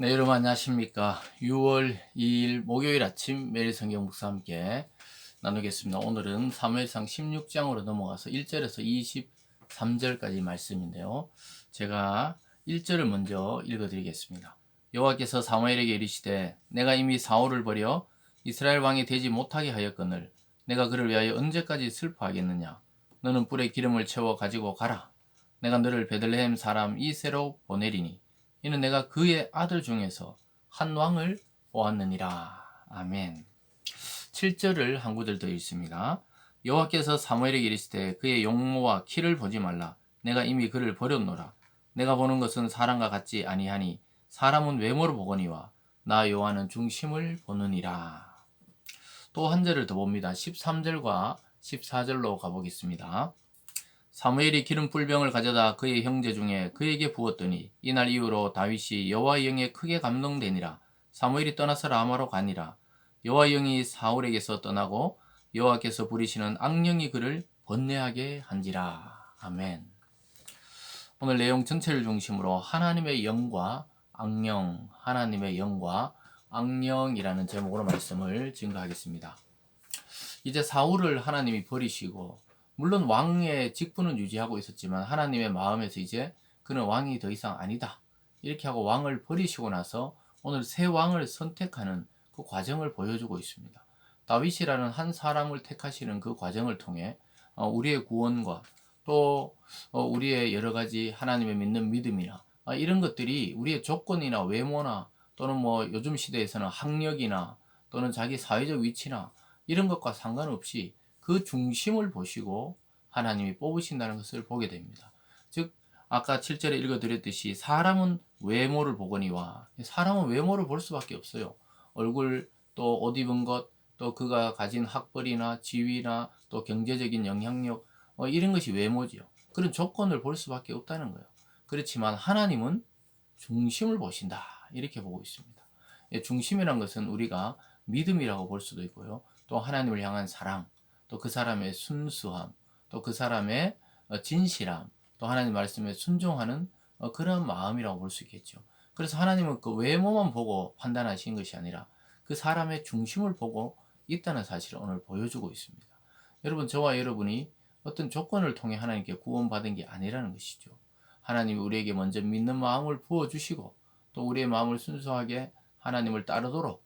네, 여러분 안녕하십니까. 6월 2일 목요일 아침 매일 성경 묵상 함께 나누겠습니다. 오늘은 사무엘상 16장으로 넘어가서 1절에서 23절까지 말씀인데요. 제가 1절을 먼저 읽어드리겠습니다. 여호와께서 사무엘에게 이르시되 내가 이미 사울을 버려 이스라엘 왕이 되지 못하게 하였거늘 내가 그를 위하여 언제까지 슬퍼하겠느냐. 너는 뿔에 기름을 채워 가지고 가라. 내가 너를 베들레헴 사람 이새로 보내리니 이는 내가 그의 아들 중에서 한 왕을 보았느니라. 아멘. 7절을 한 구절 더 읽습니다. 여호와께서 사무엘에게 이르시되 그의 용모와 키를 보지 말라. 내가 이미 그를 버렸노라. 내가 보는 것은 사람과 같지 아니하니 사람은 외모를 보거니와 나 여호와는 중심을 보느니라. 또 한 절을 더 봅니다. 13절과 14절로 가보겠습니다. 사무엘이 기름 뿔병을 가져다 그의 형제 중에 그에게 부었더니 이날 이후로 다윗이 여호와의 영에 크게 감동되니라. 사무엘이 떠나서 라마로 가니라. 여호와의 영이 사울에게서 떠나고 여호와께서 부리시는 악령이 그를 번뇌하게 한지라. 아멘. 오늘 내용 전체를 중심으로 하나님의 영과 악령, 하나님의 영과 악령이라는 제목으로 말씀을 증거하겠습니다. 이제 사울을 하나님이 버리시고 물론 왕의 직분은 유지하고 있었지만 하나님의 마음에서 이제 그는 왕이 더 이상 아니다 이렇게 하고 왕을 버리시고 나서 오늘 새 왕을 선택하는 그 과정을 보여주고 있습니다. 다윗이라는 한 사람을 택하시는 그 과정을 통해 우리의 구원과 또 우리의 여러 가지 하나님의 믿는 믿음이나 이런 것들이 우리의 조건이나 외모나 또는 뭐 요즘 시대에서는 학력이나 또는 자기 사회적 위치나 이런 것과 상관없이 그 중심을 보시고 하나님이 뽑으신다는 것을 보게 됩니다. 즉 아까 7절에 읽어드렸듯이 사람은 외모를 보거니와 사람은 외모를 볼 수밖에 없어요. 얼굴 또 옷 입은 것 또 그가 가진 학벌이나 지위나 또 경제적인 영향력 이런 것이 외모지요. 그런 조건을 볼 수밖에 없다는 거예요. 그렇지만 하나님은 중심을 보신다 이렇게 보고 있습니다. 중심이란 것은 우리가 믿음이라고 볼 수도 있고요. 또 하나님을 향한 사랑, 또 그 사람의 순수함, 또 그 사람의 진실함, 또 하나님 말씀에 순종하는 그런 마음이라고 볼 수 있겠죠. 그래서 하나님은 그 외모만 보고 판단하신 것이 아니라 그 사람의 중심을 보고 있다는 사실을 오늘 보여주고 있습니다. 여러분, 저와 여러분이 어떤 조건을 통해 하나님께 구원받은 게 아니라는 것이죠. 하나님이 우리에게 먼저 믿는 마음을 부어주시고 또 우리의 마음을 순수하게 하나님을 따르도록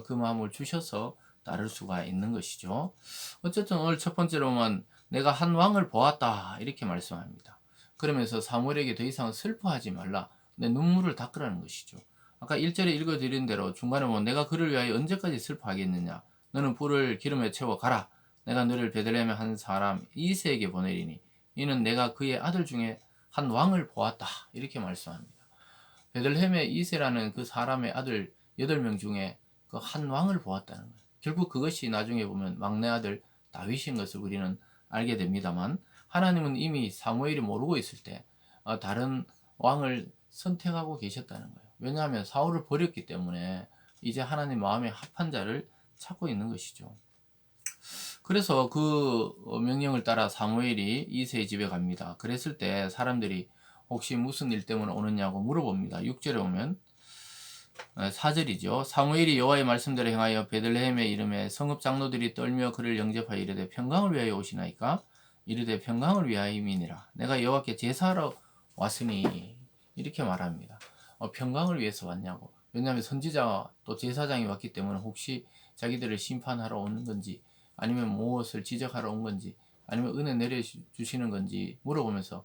그 마음을 주셔서 따를 수가 있는 것이죠. 어쨌든 오늘 첫 번째로 보면 내가 한 왕을 보았다 이렇게 말씀합니다. 그러면서 사무엘에게 더 이상 슬퍼하지 말라. 내 눈물을 닦으라는 것이죠. 아까 1절에 읽어드린 대로 중간에 보면 내가 그를 위하여 언제까지 슬퍼하겠느냐. 너는 뿔을 기름에 채워 가라. 내가 너를 베들레헴의 한 사람 이새에게 보내리니 이는 내가 그의 아들 중에 한 왕을 보았다 이렇게 말씀합니다. 베들레헴의 이새라는 그 사람의 아들 8명 중에 그 한 왕을 보았다는 거예요. 결국 그것이 나중에 보면 막내 아들 다윗인 것을 우리는 알게 됩니다만 하나님은 이미 사무엘이 모르고 있을 때 다른 왕을 선택하고 계셨다는 거예요. 왜냐하면 사울을 버렸기 때문에 이제 하나님 마음에 합한 자를 찾고 있는 것이죠. 그래서 그 명령을 따라 사무엘이 이새의 집에 갑니다. 그랬을 때 사람들이 혹시 무슨 일 때문에 오느냐고 물어봅니다. 6절에 오면 4절이죠. 사무엘이 여호와의 말씀대로 행하여 베들레헴의 이름에 성읍 장로들이 떨며 그를 영접하여 이르되 평강을 위하여 오시나이까? 이르되 평강을 위하여이니라. 내가 여호와께 제사하러 왔으니 이렇게 말합니다. 평강을 위해서 왔냐고. 왜냐하면 선지자와 또 제사장이 왔기 때문에 혹시 자기들을 심판하러 오는 건지 아니면 무엇을 지적하러 온 건지 아니면 은혜 내려주시는 건지 물어보면서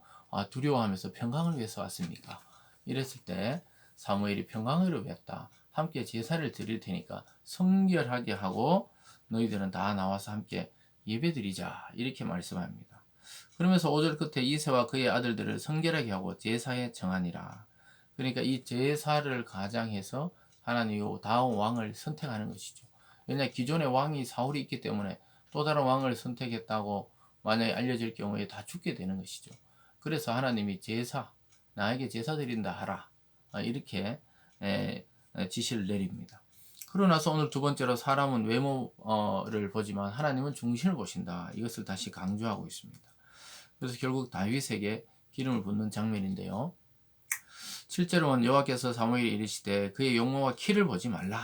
두려워하면서 평강을 위해서 왔습니까? 이랬을 때 사무엘이 평강을 위했다. 함께 제사를 드릴 테니까 성결하게 하고 너희들은 다 나와서 함께 예배드리자 이렇게 말씀합니다. 그러면서 5절 끝에 이새와 그의 아들들을 성결하게 하고 제사에 정하니라. 그러니까 이 제사를 가장해서 하나님이 다음 왕을 선택하는 것이죠. 왜냐 기존의 왕이 사울이 있기 때문에 또 다른 왕을 선택했다고 만약에 알려질 경우에 다 죽게 되는 것이죠. 그래서 하나님이 제사, 나에게 제사 드린다 하라. 이렇게 지시를 내립니다. 그러고 나서 오늘 두 번째로 사람은 외모를 보지만 하나님은 중심을 보신다. 이것을 다시 강조하고 있습니다. 그래서 결국 다윗에게 기름을 붓는 장면인데요. 실제로는 여호와께서 사무엘이 이르시되 그의 용모와 키를 보지 말라.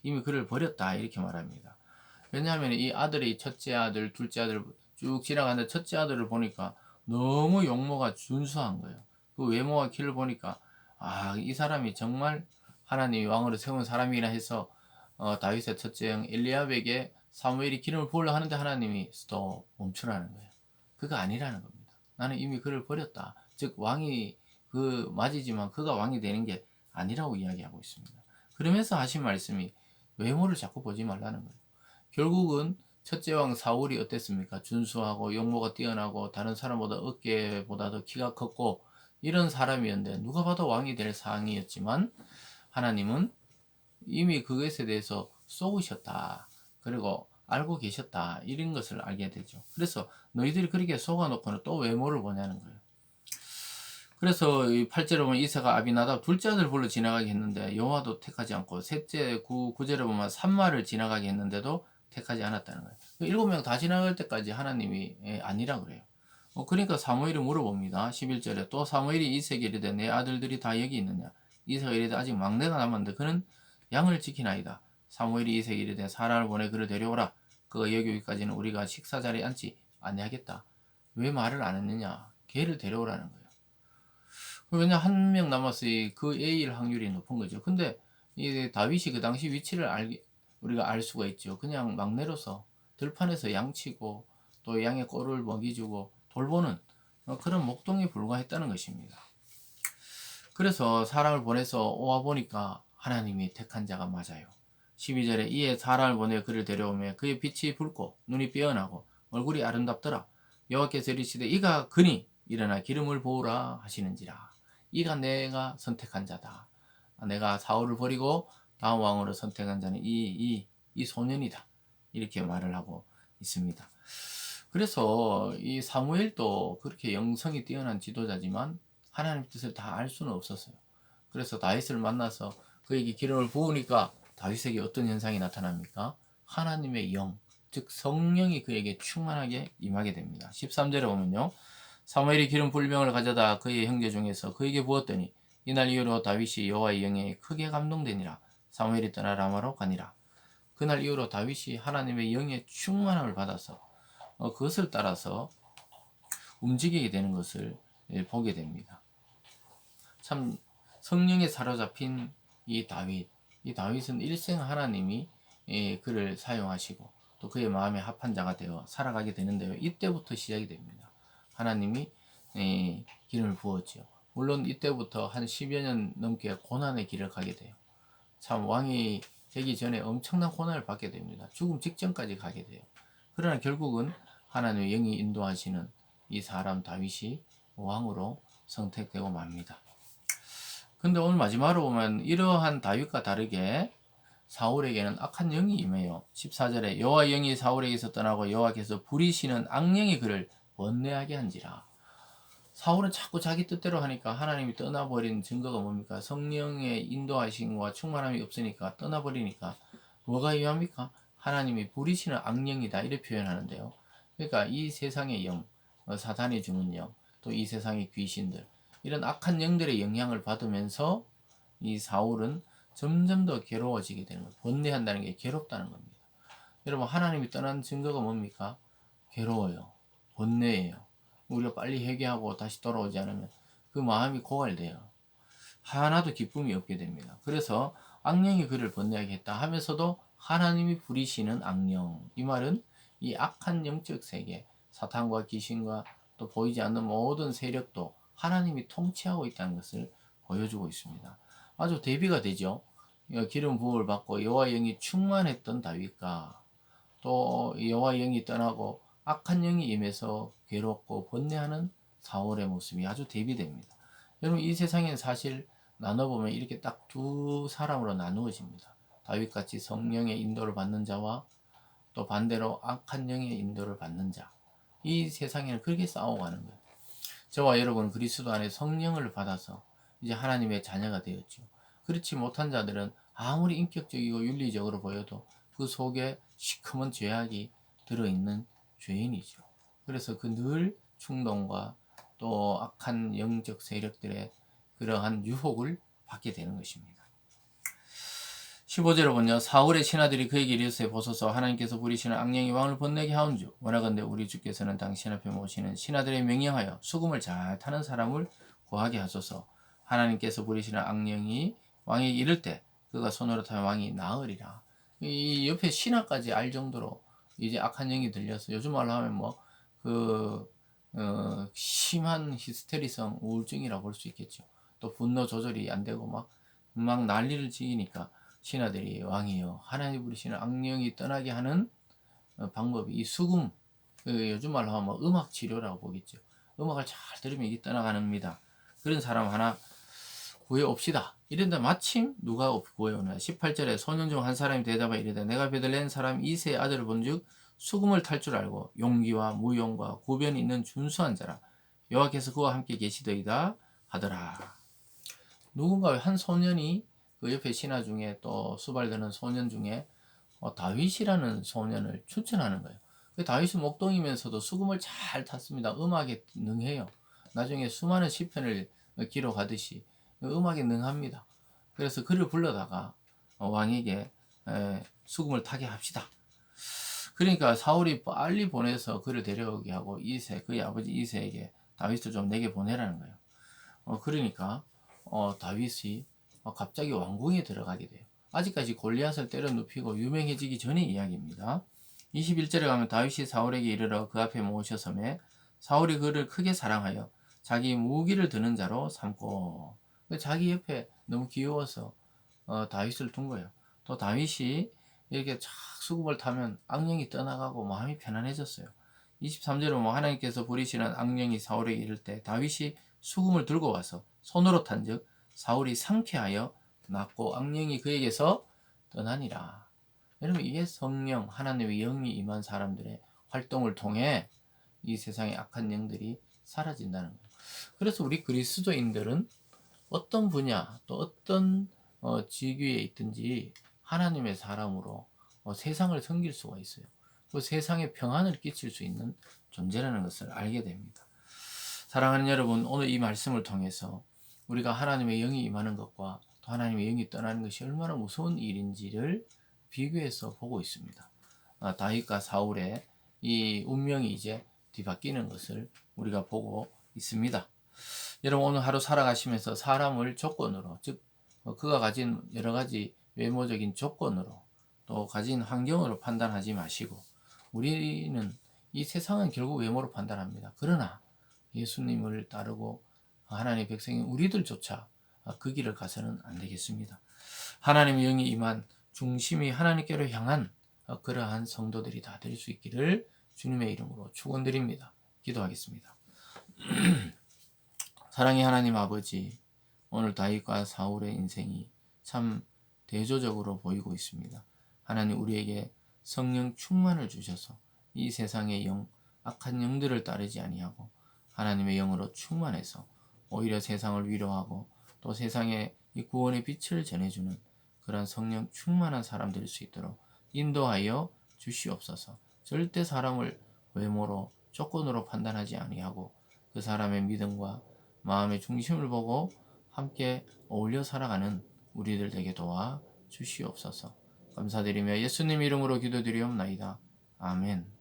이미 그를 버렸다. 이렇게 말합니다. 왜냐하면 이 아들이 첫째 아들, 둘째 아들 쭉 지나가는데 첫째 아들을 보니까 너무 용모가 준수한 거예요. 그 외모와 키를 보니까 이 사람이 정말 하나님이 왕으로 세운 사람이라 해서 다윗의 첫째 형 엘리압에게 사무엘이 기름을 부으려 하는데 하나님이 스톱 멈추라는 거예요. 그가 아니라는 겁니다. 나는 이미 그를 버렸다. 즉 왕이 그 맞이지만 그가 왕이 되는 게 아니라고 이야기하고 있습니다. 그러면서 하신 말씀이 외모를 자꾸 보지 말라는 거예요. 결국은 첫째 왕 사울이 어땠습니까? 준수하고 용모가 뛰어나고 다른 사람보다 어깨보다 더 키가 컸고 이런 사람이었는데 누가 봐도 왕이 될 상이었지만 하나님은 이미 그것에 대해서 쏘으셨다. 그리고 알고 계셨다. 이런 것을 알게 되죠. 그래서 너희들이 그렇게 속아놓고는 또 외모를 보냐는 거예요. 그래서 이 8절에 보면 이새가 아비나답 둘째 아들 불러 지나가게 했는데 여호와도 택하지 않고 셋째 9절에 보면 산마를 지나가게 했는데도 택하지 않았다는 거예요. 7명 다 지나갈 때까지 하나님이 아니라 그래요. 그러니까 사무엘이 물어봅니다. 11절에 또 사무엘이 이새에게 이르되 내 아들들이 다 여기 있느냐. 이새가 이르되 아직 막내가 남았는데 그는 양을 지키나이다. 사무엘이 이새에게 이르되 사람을 보내 그를 데려오라. 그가 여기 오기까지는 우리가 식사 자리에 앉지 아니하겠다. 왜 말을 안 했느냐. 걔를 데려오라는 거예요. 왜냐 한 명 남았으니 그 A일 확률이 높은 거죠. 근데 이 다윗이 그 당시 위치를 우리가 알 수가 있죠. 그냥 막내로서 들판에서 양치고 또 양의 꼴을 먹이주고 돌보는 그런 목동에 불과했다는 것입니다. 그래서 사람을 보내서 오와 보니까 하나님이 택한 자가 맞아요. 12절에 이에 사람을 보내 그를 데려오며 그의 빛이 붉고 눈이 빼어나고 얼굴이 아름답더라. 여호와께서 이르시되 이가 그니 일어나 기름을 부으라 하시는지라. 이가 내가 선택한 자다. 내가 사울을 버리고 다음 왕으로 선택한 자는 이 소년이다. 이렇게 말을 하고 있습니다. 그래서 이 사무엘도 그렇게 영성이 뛰어난 지도자지만 하나님 뜻을 다 알 수는 없었어요. 그래서 다윗을 만나서 그에게 기름을 부으니까 다윗에게 어떤 현상이 나타납니까? 하나님의 영, 즉 성령이 그에게 충만하게 임하게 됩니다. 13절에 보면요. 사무엘이 기름 불병을 가져다 그의 형제 중에서 그에게 부었더니 이날 이후로 다윗이 여호와의 영에 크게 감동되니라. 사무엘이 떠나 라마로 가니라. 그날 이후로 다윗이 하나님의 영의 충만함을 받아서 그것을 따라서 움직이게 되는 것을 보게 됩니다. 참 성령에 사로잡힌 이 다윗은 일생 하나님이 그를 사용하시고 또 그의 마음에 합한 자가 되어 살아가게 되는데요. 이때부터 시작이 됩니다. 하나님이 기름을 부었죠. 물론 이때부터 한 10여 년 넘게 고난의 길을 가게 돼요. 참 왕이 되기 전에 엄청난 고난을 받게 됩니다. 죽음 직전까지 가게 돼요. 그러나 결국은 하나님의 영이 인도하시는 이 사람 다윗이 왕으로 선택되고 맙니다. 근데 오늘 마지막으로 보면 이러한 다윗과 다르게 사울에게는 악한 영이 임해요. 14절에 여호와 영이 사울에게서 떠나고 여호와께서 부리시는 악령이 그를 번뇌하게 한지라. 사울은 자꾸 자기 뜻대로 하니까 하나님이 떠나버린 증거가 뭡니까? 성령의 인도하심과 충만함이 없으니까 떠나버리니까 뭐가 위합니까? 하나님이 부리시는 악령이다 이렇게 표현하는데요. 그러니까 이 세상의 영, 사탄이 주는 영, 또 이 세상의 귀신들 이런 악한 영들의 영향을 받으면서 이 사울은 점점 더 괴로워지게 되는 거예요. 번뇌한다는 게 괴롭다는 겁니다. 여러분 하나님이 떠난 증거가 뭡니까? 괴로워요. 번뇌예요. 우리가 빨리 회개하고 다시 돌아오지 않으면 그 마음이 고갈돼요. 하나도 기쁨이 없게 됩니다. 그래서 악령이 그를 번뇌하게 했다 하면서도 하나님이 부리시는 악령. 이 말은 이 악한 영적 세계, 사탄과 귀신과 또 보이지 않는 모든 세력도 하나님이 통치하고 있다는 것을 보여주고 있습니다. 아주 대비가 되죠. 기름 부음을 받고 여호와 영이 충만했던 다윗과 또 여호와 영이 떠나고 악한 영이 임해서 괴롭고 번뇌하는 사울의 모습이 아주 대비됩니다. 여러분 이 세상에는 사실 나눠보면 이렇게 딱 두 사람으로 나누어집니다. 다윗같이 성령의 인도를 받는 자와 또 반대로 악한 영의 인도를 받는 자. 이 세상에는 그렇게 싸워가는 거예요. 저와 여러분은 그리스도 안에 성령을 받아서 이제 하나님의 자녀가 되었죠. 그렇지 못한 자들은 아무리 인격적이고 윤리적으로 보여도 그 속에 시커먼 죄악이 들어있는 죄인이죠. 그래서 그 늘 충동과 또 악한 영적 세력들의 그러한 유혹을 받게 되는 것입니다. 15절을 보면 사울의 신하들이 그에게 이르되 보소서 하나님께서 부리시는 악령이 왕을 번뇌게 하온즉 원하건대 우리 주께서는 당신 앞에 모시는 신하들의 명령하여 수금을 잘 타는 사람을 구하게 하소서. 하나님께서 부리시는 악령이 왕에게 이를 때 그가 손으로 타면 왕이 나으리라. 이 옆에 신하까지 알 정도로 이제 악한 영이 들려서 요즘 말로 하면 뭐 심한 히스테리성 우울증이라고 볼 수 있겠죠. 또 분노 조절이 안 되고 막 난리를 지으니까 신하들이 왕이여 하나님 부르시는 악령이 떠나게 하는 방법이 이 수금, 요즘 말로 하면 음악 치료라고 보겠죠. 음악을 잘 들으면 이게 떠나갑니다. 그런 사람 하나 구해옵시다. 이런데 마침 누가 구해오나 18절에 소년 중 한 사람이 대답하여 이르되 내가 베들레헴 사람 이새의 아들을 본즉 수금을 탈 줄 알고 용기와 무용과 구변이 있는 준수한 자라 여호와께서 그와 함께 계시더이다 하더라. 누군가 한 소년이 그 옆에 신하 중에 또 수발되는 소년 중에 다윗이라는 소년을 추천하는 거예요. 다윗은 목동이면서도 수금을 잘 탔습니다. 음악에 능해요. 나중에 수많은 시편을 기록하듯이 음악에 능합니다. 그래서 그를 불러다가 왕에게 수금을 타게 합시다. 그러니까 사울이 빨리 보내서 그를 데려오게 하고 그의 아버지 이새에게 다윗을 좀 내게 보내라는 거예요. 그러니까 다윗이 갑자기 왕궁에 들어가게 돼요. 아직까지 골리앗을 때려 눕히고 유명해지기 전의 이야기입니다. 21절에 가면 다윗이 사울에게 이르러 그 앞에 모셔서매 사울이 그를 크게 사랑하여 자기 무기를 드는 자로 삼고 자기 옆에 너무 귀여워서 다윗을 둔 거예요. 또 다윗이 이렇게 쫙 수금을 타면 악령이 떠나가고 마음이 편안해졌어요. 23절은 하나님께서 부리시는 악령이 사울에게 이를 때 다윗이 수금을 들고 와서 손으로 탄즉 사울이 상쾌하여 낫고 악령이 그에게서 떠나니라. 여러분 이게 성령 하나님의 영이 임한 사람들의 활동을 통해 이 세상의 악한 영들이 사라진다는 거예요. 그래서 우리 그리스도인들은 어떤 분야 또 어떤 직위에 있든지 하나님의 사람으로 세상을 섬길 수가 있어요. 그 세상에 평안을 끼칠 수 있는 존재라는 것을 알게 됩니다. 사랑하는 여러분, 오늘 이 말씀을 통해서 우리가 하나님의 영이 임하는 것과 또 하나님의 영이 떠나는 것이 얼마나 무서운 일인지를 비교해서 보고 있습니다. 다윗과 사울의 이 운명이 이제 뒤바뀌는 것을 우리가 보고 있습니다. 여러분 오늘 하루 살아가시면서 사람을 조건으로 즉 그가 가진 여러 가지 외모적인 조건으로 또 가진 환경으로 판단하지 마시고 우리는 이 세상은 결국 외모로 판단합니다. 그러나 예수님을 따르고 하나님의 백성인 우리들조차 그 길을 가서는 안 되겠습니다. 하나님의 영이 임한 중심이 하나님께로 향한 그러한 성도들이 다 될 수 있기를 주님의 이름으로 축원드립니다. 기도하겠습니다. 사랑의 하나님 아버지, 오늘 다윗과 사울의 인생이 참 대조적으로 보이고 있습니다. 하나님 우리에게 성령 충만을 주셔서 이 세상의 영, 악한 영들을 따르지 아니하고 하나님의 영으로 충만해서 오히려 세상을 위로하고 또 세상에 이 구원의 빛을 전해주는 그런 성령 충만한 사람 될 수 있도록 인도하여 주시옵소서. 절대 사람을 외모로 조건으로 판단하지 아니하고 그 사람의 믿음과 마음의 중심을 보고 함께 어울려 살아가는 우리들 되게 도와 주시옵소서. 감사드리며 예수님 이름으로 기도드리옵나이다. 아멘.